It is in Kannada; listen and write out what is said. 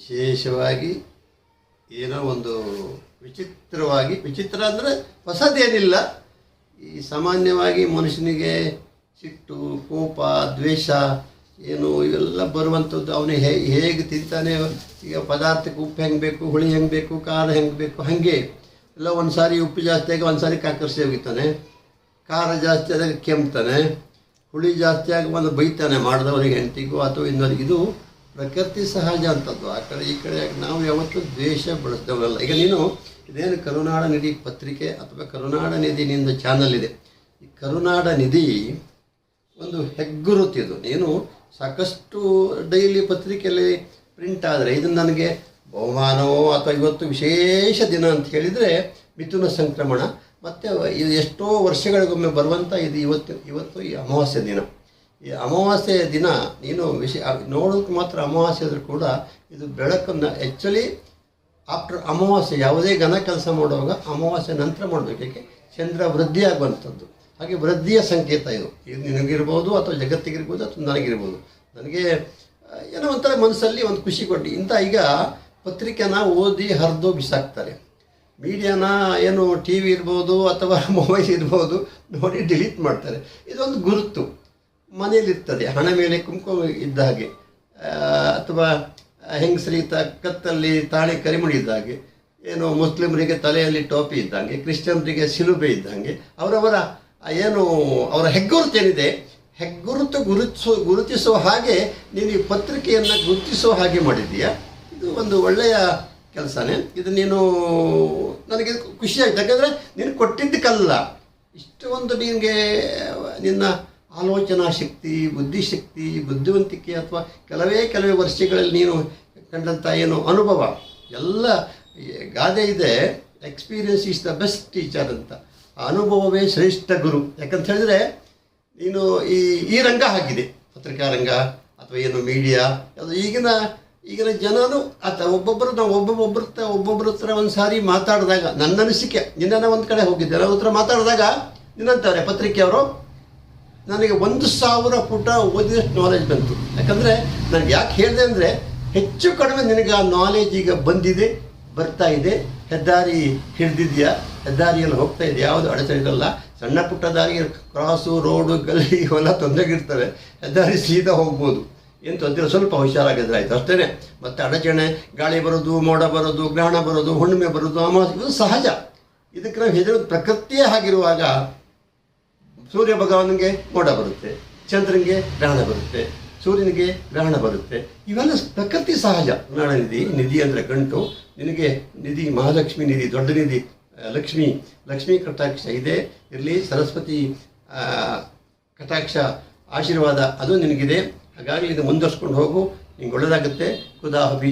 ವಿಶೇಷವಾಗಿ ಏನೋ ಒಂದು ವಿಚಿತ್ರ ಅಂದರೆ ಹೊಸದೇನಿಲ್ಲ. ಈ ಸಾಮಾನ್ಯವಾಗಿ ಮನುಷ್ಯನಿಗೆ ಸಿಟ್ಟು, ಕೋಪ, ದ್ವೇಷ ಏನು ಇವೆಲ್ಲ ಬರುವಂಥದ್ದು. ಅವನು ಹೇಗೆ ತಿಂತಾನೆ, ಈಗ ಪದಾರ್ಥಕ್ಕೆ ಉಪ್ಪು ಹೆಂಗೆ ಬೇಕು, ಹುಳಿ ಹೆಂಗೆ ಬೇಕು, ಖಾರ ಹೆಂಗೆ ಬೇಕು, ಹಾಗೆ ಎಲ್ಲ ಒಂದು ಸಾರಿ ಉಪ್ಪು ಜಾಸ್ತಿ ಆಗಿ ಒಂದು ಸಾರಿ ಕಾಕರ್ಸಿ ಹೋಗಿತಾನೆ, ಖಾರ ಜಾಸ್ತಿ ಆದಾಗ ಕೆಮ್ತಾನೆ, ಹುಳಿ ಜಾಸ್ತಿ ಆಗಿ ಒಂದು ಬೈತಾನೆ ಮಾಡಿದವರಿಗೆ, ಹೆಂಡತಿಗೂ ಅಥವಾ ಇನ್ನೊಂದಿಗೆ. ಇದು ಪ್ರಕೃತಿ ಸಹಜ ಅಂಥದ್ದು. ಆ ಕಡೆ ಈ ಕಡೆ ನಾವು ಯಾವತ್ತೂ ದ್ವೇಷ ಬಳಸಿದವರಲ್ಲ. ಈಗ ನೀನು ಇದೇನು ಕರುನಾಡ ನಿಧಿ ಪತ್ರಿಕೆ ಅಥವಾ ಕರುನಾಡ ನಿಧಿ ನಿಂದ ಚಾನಲ್ ಇದೆ. ಈ ಕರುನಾಡ ನಿಧಿ ಒಂದು ಹೆಗ್ಗುರುತಿದು. ನೀನು ಸಾಕಷ್ಟು ಡೈಲಿ ಪತ್ರಿಕೆಯಲ್ಲಿ ಪ್ರಿಂಟ್ ಆದರೆ ಇದನ್ನು ನನಗೆ ಬಹುಮಾನವೋ ಅಥವಾ ಇವತ್ತು ವಿಶೇಷ ದಿನ ಅಂತ ಹೇಳಿದರೆ ಮಿಥುನ ಸಂಕ್ರಮಣ ಮತ್ತು ಇದು ಎಷ್ಟೋ ವರ್ಷಗಳಿಗೊಮ್ಮೆ ಬರುವಂಥ ಇದು ಇವತ್ತು ಈ ಅಮಾವಾಸ್ಯೆ ದಿನ. ಈ ಅಮಾವಾಸ್ಯೆ ದಿನ ನೀನು ನೋಡೋಕ್ಕೆ ಮಾತ್ರ ಅಮಾವಾಸ್ಯೆ ಆದರೂ ಕೂಡ ಇದು ಬೆಳಕನ್ನು ಆ್ಯಕ್ಚುಲಿ ಆಫ್ಟರ್ ಅಮಾವಾಸ್ಯೆ ಯಾವುದೇ ಘನ ಕೆಲಸ ಮಾಡುವಾಗ ಅಮಾವಾಸ್ಯೆ ನಂತರ ಮಾಡಬೇಕೆ ಚಂದ್ರ ವೃದ್ಧಿ ಆಗುವಂಥದ್ದು. ಹಾಗೆ ವೃದ್ಧಿಯ ಸಂಕೇತ ಇದು ನಿನಗಿರ್ಬೋದು ಅಥವಾ ಜಗತ್ತಿಗಿರ್ಬೋದು ಅಥವಾ ನನಗಿರ್ಬೋದು. ನನಗೆ ಏನೋ ಒಂಥರ ಮನಸ್ಸಲ್ಲಿ ಒಂದು ಖುಷಿ ಕೊಟ್ಟು ಈಗ ಪತ್ರಿಕೆನ ಓದಿ ಹರಿದು ಬಿಸಾಕ್ತಾರೆ. ಮೀಡಿಯಾನ ಏನು ಟಿ ವಿ ಇರ್ಬೋದು ಅಥವಾ ಮೊಬೈಲ್ ಇರ್ಬೋದು ನೋಡಿ ಡಿಲೀಟ್ ಮಾಡ್ತಾರೆ. ಇದೊಂದು ಗುರುತು ಮನೆಯಲ್ಲಿರ್ತದೆ. ಹಣ ಮೇಲೆ ಕುಂಕುಮ ಇದ್ದ ಹಾಗೆ ಅಥವಾ ಹೆಂಗಸರಿಗೆ ಕತ್ತಲ್ಲಿ ತಾಳಿ ಕರಿಮುಡಿ ಇದ್ದ ಹಾಗೆ, ಏನು ಮುಸ್ಲಿಮರಿಗೆ ತಲೆಯಲ್ಲಿ ಟೋಪಿ ಇದ್ದಂಗೆ, ಕ್ರಿಶ್ಚಿಯನ್ರಿಗೆ ಶಿಲುಬೆ ಇದ್ದಂಗೆ ಅವರವರ ಏನು ಅವರ ಹೆಗ್ಗುರುತೇನಿದೆ ಹೆಗ್ಗುರುತು ಗುರುತಿಸುವ ಹಾಗೆ ನೀನು ಈ ಪತ್ರಿಕೆಯನ್ನು ಗುರುತಿಸುವ ಹಾಗೆ ಮಾಡಿದ್ದೀಯಾ. ಇದು ಒಂದು ಒಳ್ಳೆಯ ಕೆಲಸನೇ. ಇದು ನೀನು ನನಗೆ ಖುಷಿ ಆಯ್ತು. ಯಾಕಂದರೆ ನೀನು ಕೊಟ್ಟಿದ್ದಕ್ಕಲ್ಲ, ಇಷ್ಟು ಒಂದು ನಿನಗೆ ನಿನ್ನ ಆಲೋಚನಾ ಶಕ್ತಿ, ಬುದ್ಧಿಶಕ್ತಿ, ಬುದ್ಧಿವಂತಿಕೆ ಅಥವಾ ಕೆಲವೇ ವರ್ಷಗಳಲ್ಲಿ ನೀನು ಕಂಡಂಥ ಏನು ಅನುಭವ ಎಲ್ಲ ಗಾದೆ ಇದೆ, experience is the best teacher ಅಂತ. ಆ ಅನುಭವವೇ ಶ್ರೇಷ್ಠ ಗುರು. ಯಾಕಂತ ಹೇಳಿದ್ರೆ ನೀನು ಈ ರಂಗ ಆಗಿದೆ, ಪತ್ರಿಕಾ ರಂಗ ಅಥವಾ ಏನು ಮೀಡಿಯಾ, ಅದು ಈಗಿನ ಜನನು ಅಥವಾ ಒಬ್ಬೊಬ್ಬರ ಹತ್ರ ಒಂದು ಸಾರಿ ಮಾತಾಡಿದಾಗ ನನ್ನ ಅನಿಸಿಕೆ, ನಿನ್ನ ಒಂದು ಕಡೆ ಹೋಗಿದ್ದೆ, ನನ್ನ ಹತ್ರ ಮಾತಾಡಿದಾಗ ನಿನ್ನಂತಾರೆ ಪತ್ರಿಕೆಯವರು ನನಗೆ 1000 ಪುಟ ಓದಿದಷ್ಟು ನಾಲೆಜ್ ಬಂತು. ಯಾಕಂದರೆ ನನಗೆ ಯಾಕೆ ಹೇಳಿದೆ ಅಂದರೆ ಹೆಚ್ಚು ಕಡಿಮೆ ನಿನಗೆ ಆ ನಾಲೆಜ್ ಈಗ ಬರ್ತಾ ಇದೆ. ಹೆದ್ದಾರಿ ಹಿಡಿದಿದೆಯಾ, ಹೆದ್ದಾರಿಯಲ್ಲಿ ಹೋಗ್ತಾ ಇದೆ, ಯಾವುದು ಅಡಚಣೆಗಳಲ್ಲ. ಸಣ್ಣ ಪುಟ್ಟ ದಾರಿ, ಕ್ರಾಸು, ರೋಡು, ಗಲ್ಲಿ ಇವೆಲ್ಲ ತೊಂದರೆಗಿರ್ತವೆ. ಹೆದ್ದಾರಿ ಸೀದಾ ಹೋಗ್ಬೋದು, ಏನು ತೊಂದರೆ, ಸ್ವಲ್ಪ ಹುಷಾರಾಗಿದ್ರೆ ಆಯಿತು ಅಷ್ಟೇ. ಮತ್ತು ಅಡಚಣೆ, ಗಾಳಿ ಬರೋದು, ಮೋಡ ಬರೋದು, ಗ್ರಹಣ ಬರೋದು, ಹುಣ್ಣಿಮೆ ಬರೋದು, ಅಮಾವಾಸ್ಯೆ, ಇದು ಸಹಜ. ಇದಕ್ಕೆ ನಾವು ಹೆದರೋದು ಪ್ರಕೃತಿಯೇ ಆಗಿರುವಾಗ ಸೂರ್ಯ ಭಗವಾನಿಗೆ ಮೋಡ ಬರುತ್ತೆ, ಚಂದ್ರನಿಗೆ ಗ್ರಹಣ ಬರುತ್ತೆ, ಸೂರ್ಯನಿಗೆ ಗ್ರಹಣ ಬರುತ್ತೆ. ಇವೆಲ್ಲ ಪ್ರಕೃತಿ ಸಹಜ. ನಾಡ ನಿಧಿ ಅಂದರೆ ಗಂಟು, ನಿನಗೆ ನಿಧಿ ಮಹಾಲಕ್ಷ್ಮಿ ನಿಧಿ, ದೊಡ್ಡ ನಿಧಿ ಲಕ್ಷ್ಮೀ ಕಟಾಕ್ಷ ಇದೆ ಇರಲಿ. ಸರಸ್ವತಿ ಕಟಾಕ್ಷ ಆಶೀರ್ವಾದ ಅದು ನಿನಗಿದೆ. ಹಾಗಾಗಿ ಇದು ಮುಂದುವರ್ಸ್ಕೊಂಡು ಹೋಗು, ನಿಂಗೆ ಒಳ್ಳೆಯದಾಗುತ್ತೆ. ಖುದಾ ಹಫೀಜ್.